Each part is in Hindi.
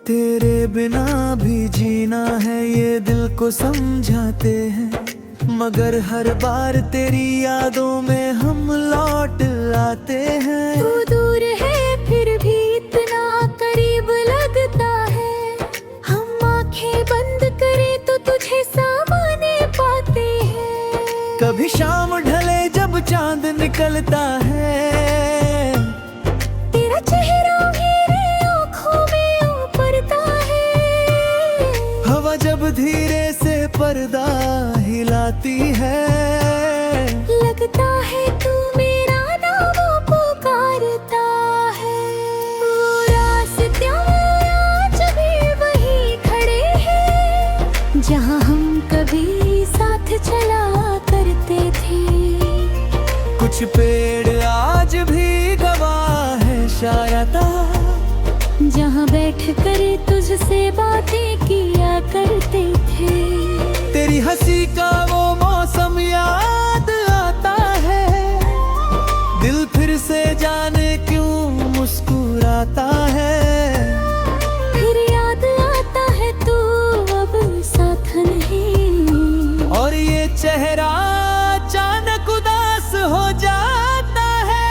तेरे बिना भी जीना है ये दिल को समझाते हैं, मगर हर बार तेरी यादों में हम लौट आते हैं। तू दूर है फिर भी इतना करीब लगता है, हम आंखें बंद करें तो तुझे सामने पाते हैं। कभी शाम ढले जब चांद निकलता है, तेरा चेहरा मेरे आँखों में उभरता है। हवा जब धीरे से पर्दा हिलाती है, लगता है तू मेरा नाम पुकारता है। वो रास्ते आज भी वही खड़े हैं, जहाँ हम कभी साथ चला करते थे। कुछ पेड़ आज भी गवाह है शायद, जहाँ बैठ कर तुझसे बातें किया करते थे। तेरी हंसी का वो मौसम याद आता है, दिल फिर से जाने क्यों मुस्कुराता है। फिर याद आता है तू अब साथ नहीं, और ये चेहरा अचानक उदास हो जाता है।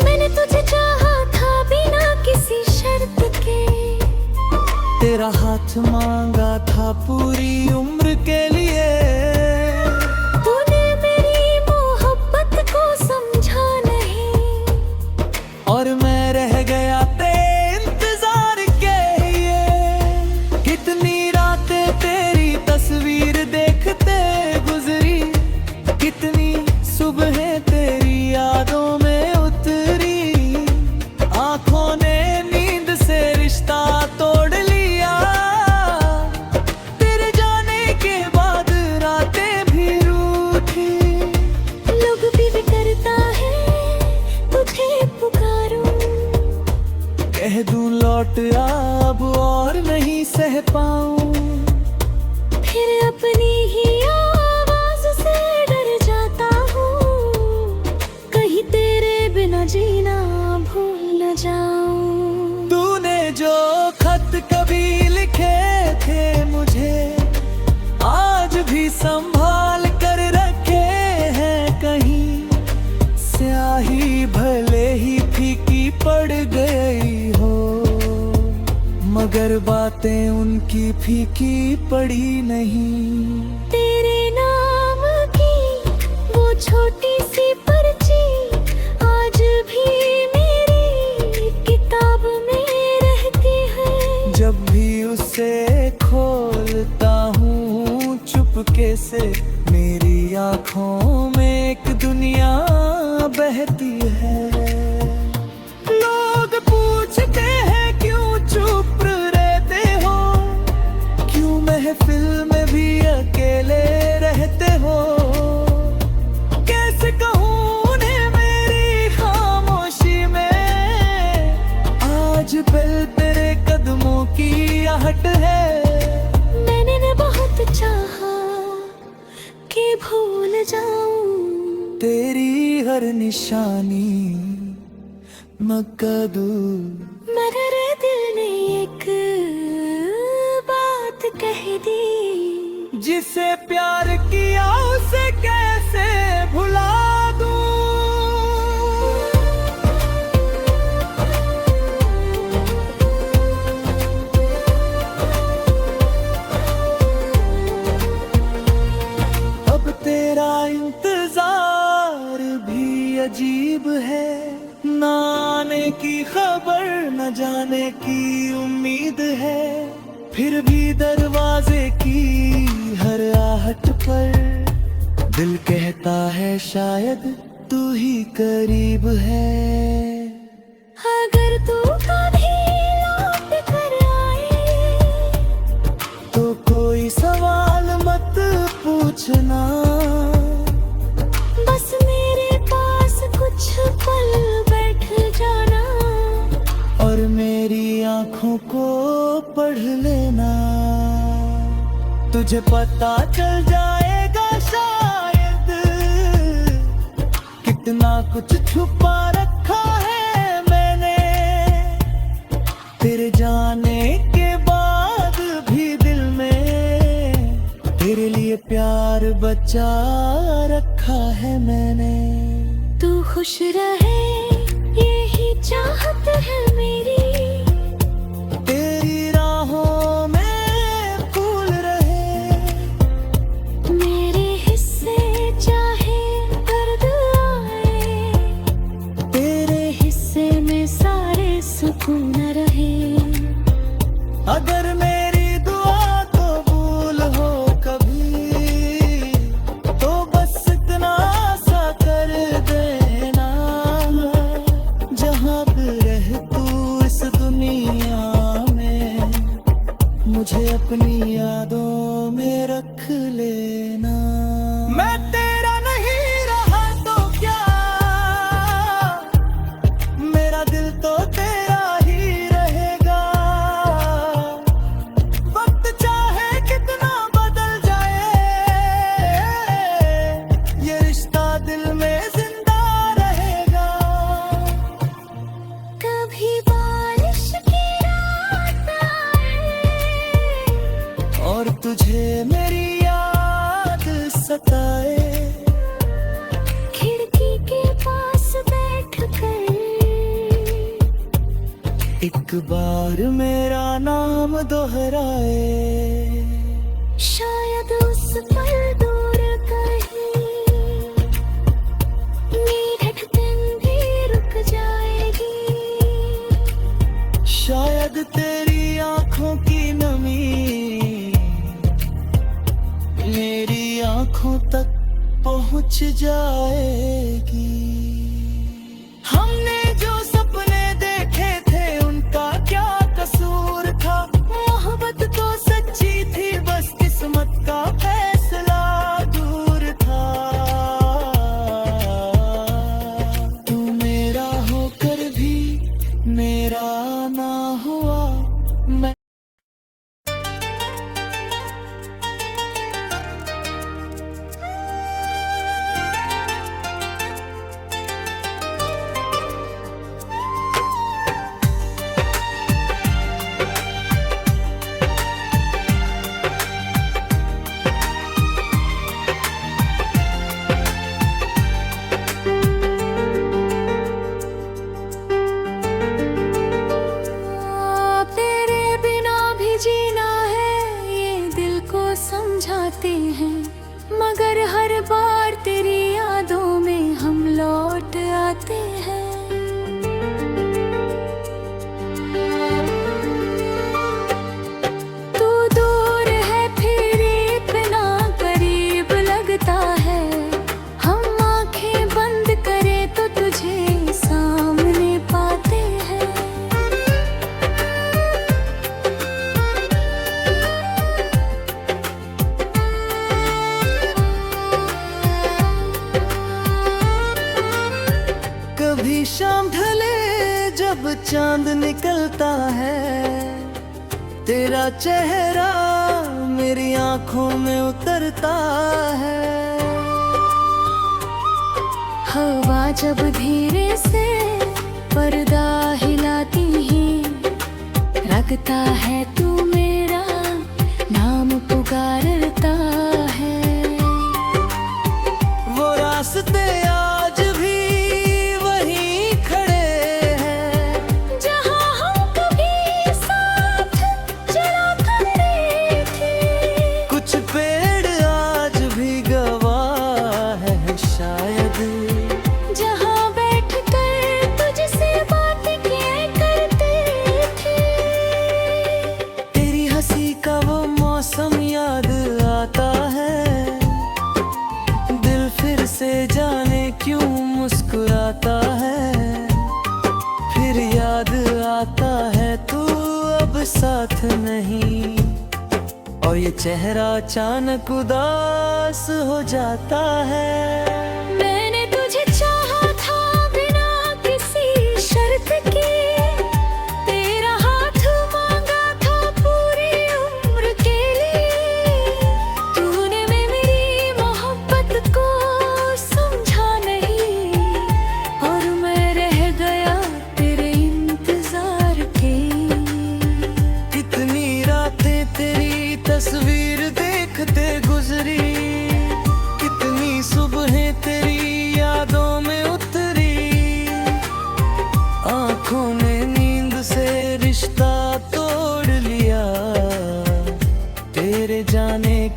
मैंने तुझे चाहा था बिना किसी शर्त के, तेरा हाथ मांगा था पूरी उम्र के लिए। तूने मेरी मोहब्बत को समझा नहीं, और मैं रह गया तेरे इंतजार के लिए। कितनी रातें तेरी तस्वीर देखते गुजरी, कितनी सुबहें तेरी यादों में उतरी। आंखों ने नींद से रिश्ता तोड़ लिया, तेरे जाने के बाद रातें भी रूठी। लोग भी करता है तुझे पुकारूं, कह दूं लौट अब और नहीं सह पाऊं। फिर अपनी ही आवाज से डर जाता हूँ, कहीं तेरे बिना जीना भूल न जाऊं। तूने जो खत कभी लिखे थे मुझे, आज भी संभाल कर रखे हैं कहीं। स्याही भले ही फीकी पड़ गई हो, मगर बातें उनकी फीकी पड़ी नहीं। तेरे नाम की वो छोटी सी पर्ची आज भी मेरी किताब में रहती है। जब भी उसे खोलता हूँ चुपके से, मेरी आँखों में एक दुनिया बहती है। लोग पूछते हैं क्यों चुप रहते हो, क्यों महफिल में भी अकेले रहते हो। कैसे कहूँ उन्हें मेरी खामोशी में, आज पल तेरे कदमों की आहट है। मैंने न बहुत चाहा कि भूल जाऊं, तेरी हर निशानी मकदू। मगर दिल ने एक बात कह दी, जिसे प्यार किया उसे कैसे भुला दूं। अब तेरा इंतजार भी अजीब है, न आने की खबर न जाने की उम्मीद है। फिर भी दरवाजे की हर आहट पर दिल कहता है शायद तू ही करीब है। अगर तू कभी लौट कर आए तो कोई सवाल मत पूछना, बस मेरे पास कुछ पल बैठ जाना। और मेरी आंखों को पढ़ लेना, तुझे पता चल जाएगा शायद कितना कुछ छुपा रखा है मैंने। तेरे जाने के बाद भी दिल में तेरे लिए प्यार बचा रखा है मैंने। तू खुश रहे यही चाहत है मेरी, तेरी राहों में फूल रहे, मेरे हिस्से चाहे दर्द आए, तेरे हिस्से में सारे सुकून रहे। अगर मेरी दुआ कबूल हो कभी तो बस इतना सा कर देना, जहाँ पे रह तू इस दुनिया में मुझे अपनी यादों में रख लेना। मैं तेरा नहीं रहा तो क्या, मेरा दिल तो तेरा ही रहेगा। वक्त चाहे कितना बदल जाए, ये रिश्ता दिल में जिंदा रहेगा। कभी बारिश की रात आए और तुझे मेरी याद सताए, खिड़की के पास बैठ कर एक बार मेरा नाम दोहराए। शायद उस पल दूर कहीं मेरी धड़कन भी रुक जाएगी। शायद तेरी आंखों की नमी मेरी आंखों तक पहुंच जाएगी। हमने जो सपने देखे थे उनका क्या कसूर था, मोहब्बत तो सच्ची थी बस किस्मत का फैसला दूर था। तू मेरा होकर भी मेरा ना हुआ, मैं तेरे बिना भी जीना है ये दिल को समझाते हैं, मगर हर बार तेरी यादों में हम लौट आते हैं। तू दूर है फिर इतना करीब लगता है, हम आंखें बंद करें तो तुझे सामने पाते हैं। कभी शाम ढले जब चांद निकलता है, तेरा चेहरा मेरी आंखों में उतरता है। हवा जब धीरे से पर्दा हिलाती है, लगता है तू मेरा नाम पुकारता है। वो रास्ते आज भी वहीं खड़े हैं, जहाँ हम कभी साथ चला करते थे। कुछ पेड़ आज भी गवाह है शायद, जहाँ बैठ कर तुझसे बात किया करते थे। तेरी हंसी का वो मौसम याद आता है, दिल फिर से जाने क्यों मुस्कुराता है। फिर याद आता है तू अब साथ नहीं, और ये चेहरा अचानक उदास हो जाता है। मैंने तुझे चाहा था बिना किसी शर्त के, तेरा हाथ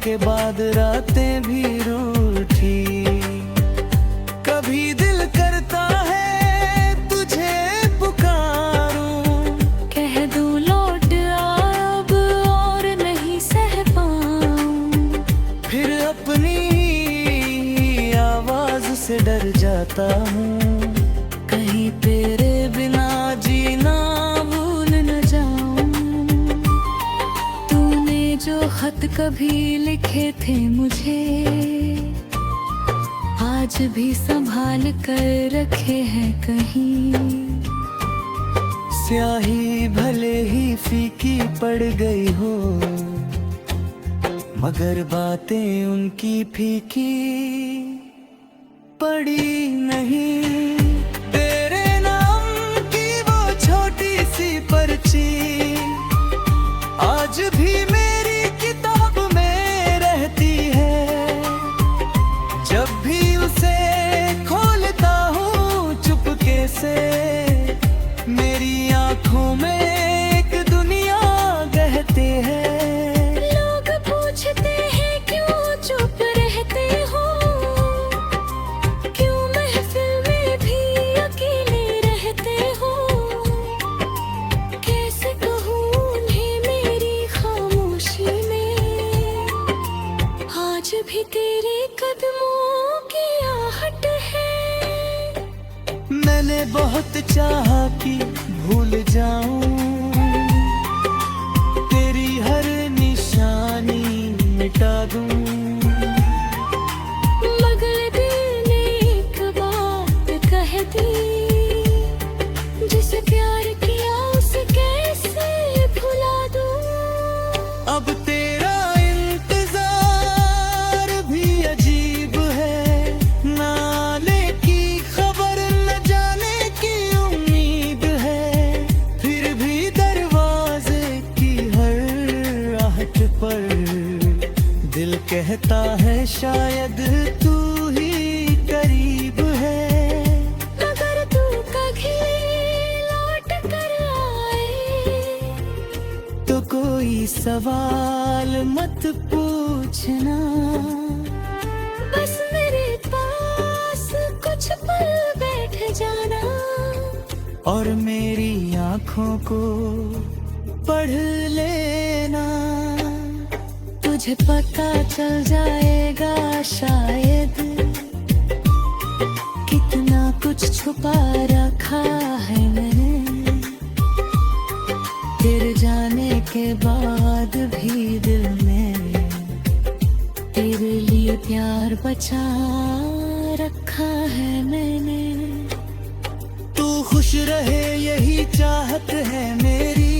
के बाद रातें भी रूठी। कभी दिल करता है तुझे पुकारूं, कह दूं लौट अब और नहीं सह पाऊं। फिर अपनी आवाज से डर जाता हूँ, कहीं तेरे बिना जीना भूल न जाऊं। तूने जो खत कभी लिखे थे मुझे, आज भी संभाल कर रखे हैं कहीं। स्याही भले ही फीकी पड़ गई हो, मगर बातें उनकी फीकी पड़ी नहीं। तेरे नाम की वो छोटी सी पर्ची आज भी मेरी किताब में रहती है। जब भी उसे खोलता हूँ चुपके से, मेरी आंखों में एक दुनिया बहती है। लोग पूछते हैं क्यों चुप रहते हो, क्यों महफिल में भी अकेले रहते हो। कैसे कहूँ उन्हें मेरी खामोशी में, आज भी तेरे कदमों की आहट है। मैंने बहुत चाहा कि भूल जाऊं, तेरी हर निशानी मिटा दूं, मगर दिल ने एक बात कह दी, जिसे प्यार किया उसे कैसे भुला दूं। अब तेरा इंतजार भी अजीब है, ना आने की खबर न जाने की उम्मीद है। फिर भी दरवाजे की हर आहट पर दिल कहता है शायद तू ही करीब है। मगर तू कभी लौट कर आए तो कोई सवाल मत पूछना, बस मेरे पास कुछ पल बैठ जाना। और मेरी आंखों को पढ़ लेना। तुझे पता चल जाएगा शायद, कितना कुछ छुपा रखा है मैंने। तेरे जाने के बाद भी दिल में तेरे लिए प्यार बचा रखा है मैंने। तू खुश रहे यही चाहत है मेरी,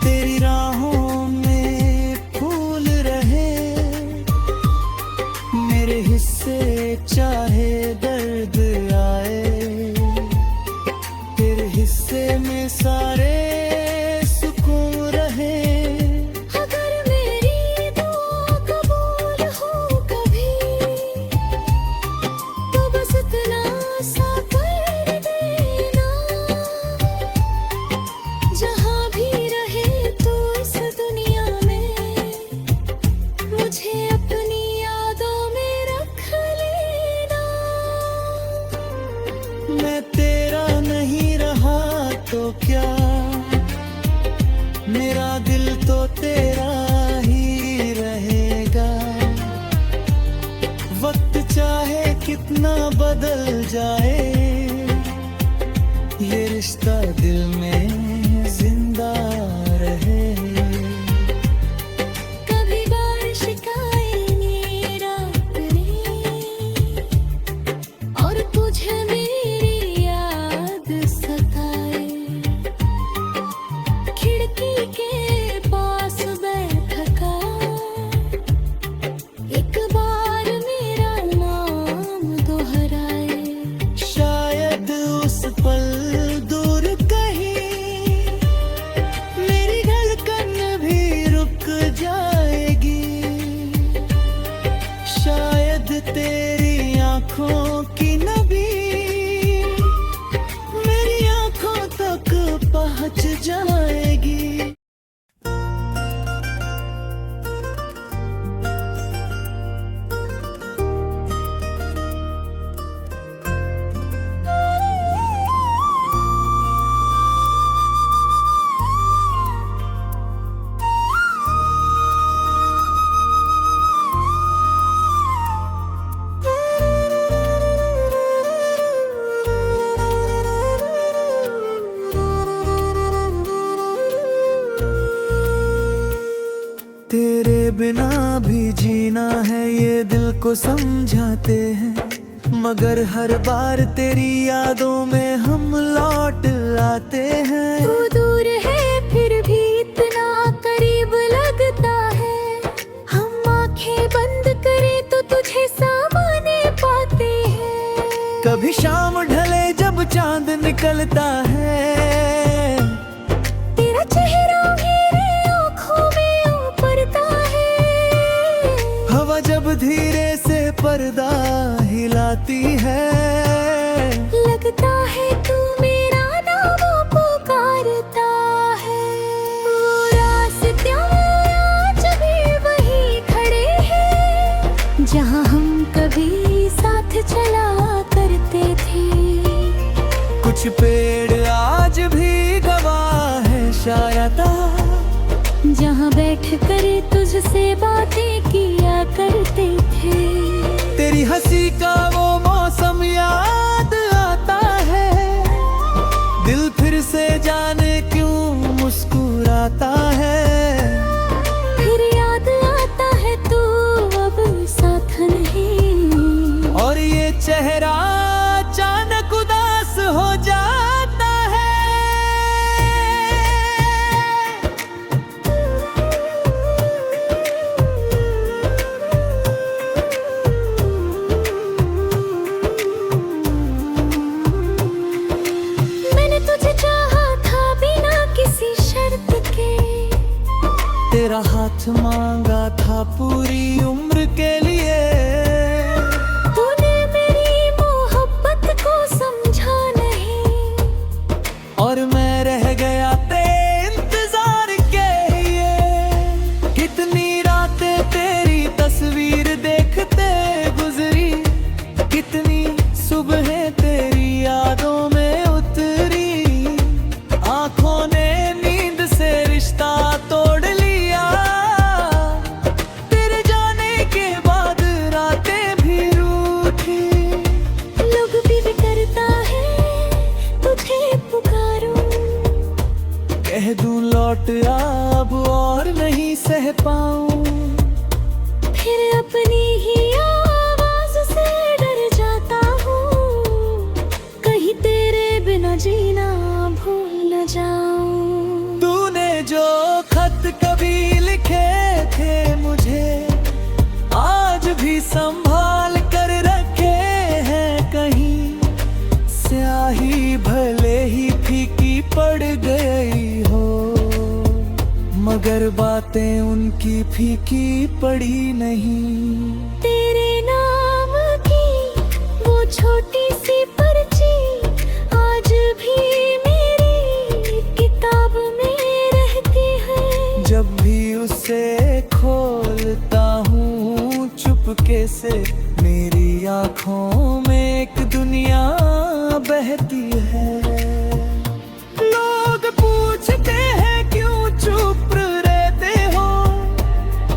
तेरी राहों में फूल रहे। मेरे हिस्से चाहे दर्द आए, तेरे हिस्से में सारे सुकून रहे। अगर मेरी दुआ कबूल हो कभी, तो बस इतना सा कर देना। जहाँ भी रहे तू इस दुनिया में, मुझे अपनी यादों में रख लेना। मैं तेरा नहीं रहा तो क्या, मेरा दिल तो तेरा ही रहेगा। वक्त चाहे कितना बदल जाए, ये रिश्ता दिल में जिंदा रहे। कभी बारिश का रात ने, और तुझे मेरी याद सताए। खिड़की के पास बैठा एक बार मेरा नाम दोहराए। शायद उस पल दूर कहीं बिना भी जीना है ये दिल को समझाते हैं, मगर हर बार तेरी यादों में हम लौट आते हैं। तू दूर है फिर भी इतना करीब लगता है, हम आंखें बंद करें तो तुझे सामने पाते हैं। कभी शाम ढले जब चांद निकलता है, तेरा चेहरा मेरे आँखों में उभरता है। हवा जब धीरे से पर्दा हिलाती है, लगता है तू मेरा नाम पुकारता है। वो रास्ते आज भी वही खड़े हैं, जहाँ हम कभी साथ चला करते थे। कुछ पेड़ आज भी गवाह है शायद, जहाँ बैठ कर तुझसे बातें किया करते थे। तेरी हंसी का वो मौसम याद आता है, दिल फिर से जाने क्यों मुस्कुराता है। फिर याद आता है तू अब साथ नहीं, और ये चेहरा अचानक उदास हो जाता है। मैंने तुझे चाहा था बिना किसी शर्त के, तेरा हाथ मांगा था पूरी उम्र के लिए। तूने मेरी मोहब्बत को समझा नहीं, और मैं रह गया तेरे इंतजार के लिए। कितनी रातें तेरी तस्वीर देखते गुजरी, कितनी सुबहें तेरी यादों में उतरी। आंखों ने नींद से रिश्ता तोड़ लिया, तेरे जाने के बाद रातें भी रूठी। लोग भी करता है तुझे पुकारूं, कह दूं लौट अब और नहीं सह पाऊं। फिर अपनी ही आवाज से डर जाता हूँ, कहीं तेरे बिना जीना भूल न जाऊं। तूने जो खत कभी लिखे थे मुझे, आज भी संभाल कर रखे हैं कहीं। स्याही भले ही फीकी पड़ गई हो, मगर बातें उनकी फीकी पड़ी नहीं। तेरे नाम की वो छोटी सी पर्ची आज भी मेरी किताब में रहती है। जब भी उसे खोलता हूँ चुपके से, मेरी आँखों में एक दुनिया बहती है। लोग पूछते हैं क्यों चुप रहते हो,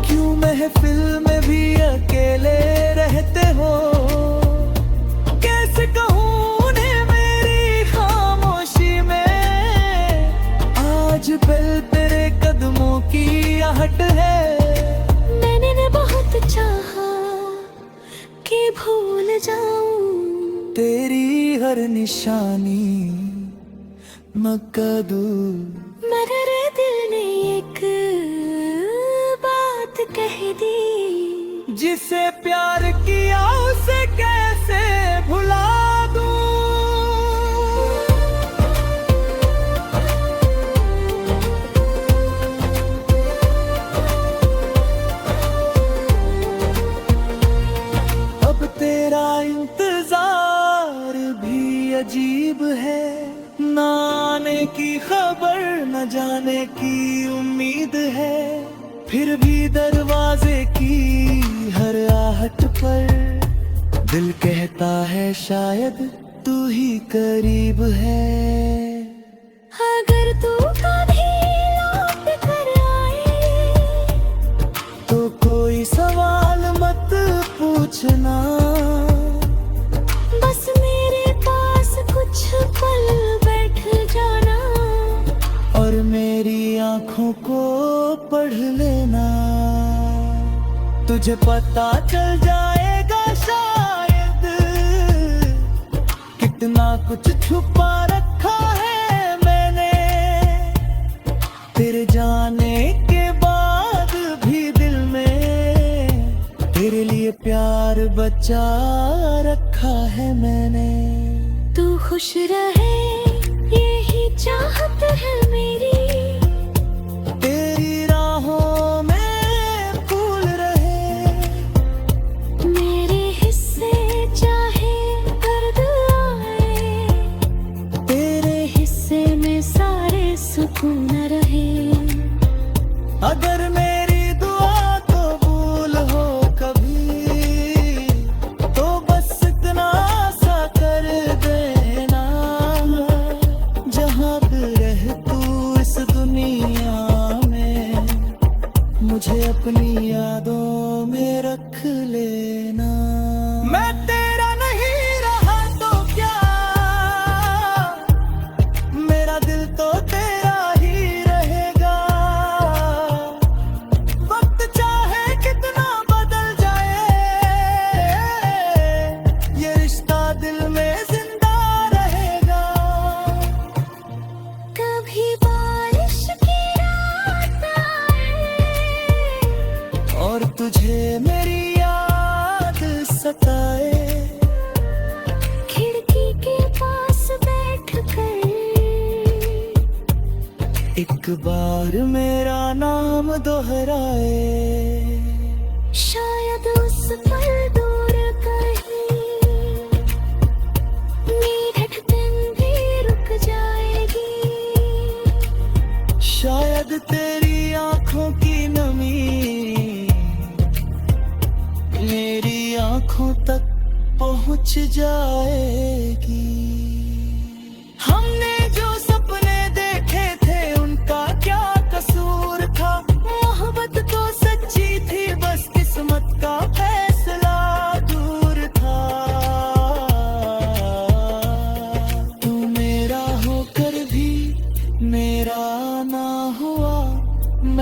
क्यों महफिल में भी अकेले रहते हो। कैसे कहूँ उन्हें मेरी खामोशी में, आज पल तेरे कदमों की आहट है। मैंने न बहुत चाहा कि भूल जाऊं, तेरी हर निशानी मकदू। मगर दिल ने एक बात कह दी, जिसे प्यार किया उसे कैसे भुला दूं। अब तेरा इंतजार भी अजीब है, न आने की खबर न जाने की उम्मीद है। फिर भी दरवाजे की हर आहट पर दिल कहता है शायद तू ही करीब है। अगर तू कभी लौट कर आए तो कोई सवाल मत पूछना, बस मेरे पास कुछ पल बैठ जाना, और मेरी आंखों को पढ़ लेना। तुझे पता चल जाएगा शायद कितना कुछ छुपा रखा है मैंने। तेरे जाने के बाद भी दिल में तेरे लिए प्यार बचा रखा है मैंने। तू खुश रहे यही चाहत है मेरी, तेरी राहों में फूल रहे, मेरे हिस्से चाहे दर्द आए, तेरे हिस्से में सारे सुकून रहे। अगर मेरी दुआ कबूल हो कभी तो बस इतना सा कर देना, जहाँ भी रह तू इस दुनिया में मुझे अपनी यादों में रख लेना। मैं तेरा नहीं रहा तो क्या, मेरा दिल तो तेरा ही रहेगा। वक्त चाहे कितना बदल जाए, ये रिश्ता दिल में जिंदा रहेगा। कभी बारिश की रात आए और तुझे मेरी याद सताए, खिड़की के पास बैठ कर एक बार मेरा नाम दोहराए। शायद उस पल दूर कहीं मेरी धड़कन भी रुक जाएगी। शायद तेरी आंखों की नमी मेरी आंखों तक पहुंच जाएगी। हमने जो सपने देखे थे उनका क्या कसूर था, मोहब्बत तो सच्ची थी बस किस्मत का फैसला दूर था। तू मेरा होकर भी मेरा ना हुआ, मैं